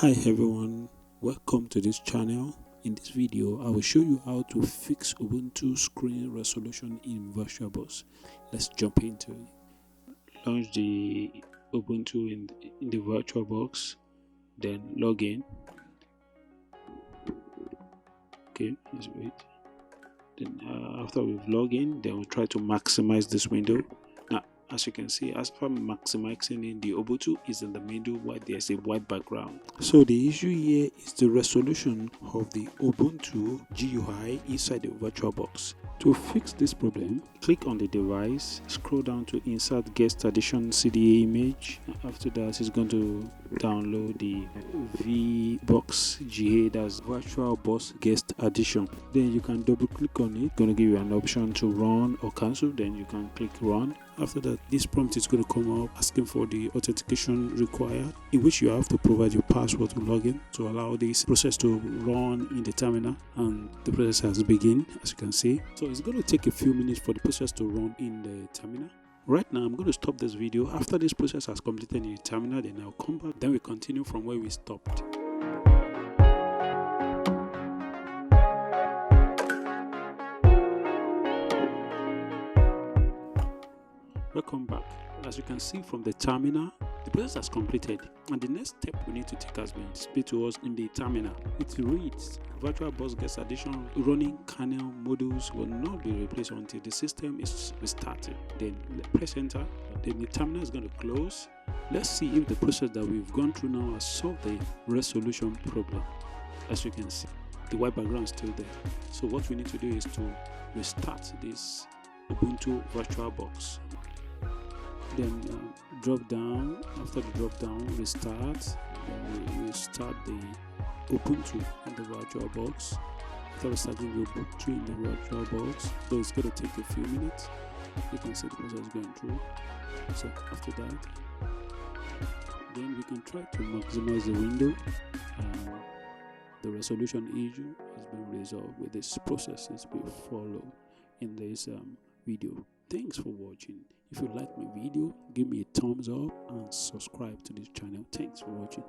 Hi everyone, welcome to this channel. In this video I will show you how to fix Ubuntu screen resolution in VirtualBox. Let's jump into it. Launch the Ubuntu in the VirtualBox, then log in. Okay, let's wait. Then after we've logged in, then we'll try to maximize this window. Now as you can see, as for maximizing in the Ubuntu is in the middle where there's a white background. So the issue here is the resolution of the Ubuntu GUI inside the VirtualBox. To fix this problem, click on the device, scroll down to insert guest addition CDA image. After that, it's going to download the VBox GA, that's VirtualBox guest addition. Then you can double click on it. It's going to give you an option to run or cancel. Then you can click run. After that, this prompt is going to come up asking for the authentication required, in which you have to provide your password to log in to allow this process to run in the terminal. And the process has begun, as you can see. So it's going to take a few minutes for the process to run in the terminal. Right now I'm going to stop this video. After this process has completed in the terminal, then I'll come back, then we continue from where we stopped. Welcome back. As you can see from the terminal, the process has completed, and the next step we need to take has been displayed to us in the terminal. It reads, VirtualBox guest addition running kernel modules will not be replaced until the system is restarted. Then press enter. Then the terminal is going to close. Let's see if the process that we've gone through now has solved the resolution problem. As you can see, the white background is still there. So what we need to do is to restart this Ubuntu VirtualBox. Then drop down. After the drop down, restart. Then we start the Ubuntu in the VirtualBox. After restarting the Ubuntu in the VirtualBox, so it's going to take a few minutes. You can see the process going through. So after that, then we can try to maximize the window. The resolution issue has been resolved with these processes we follow in this video. Thanks for watching. If you like my video, give me a thumbs up and subscribe to this channel. Thanks for watching.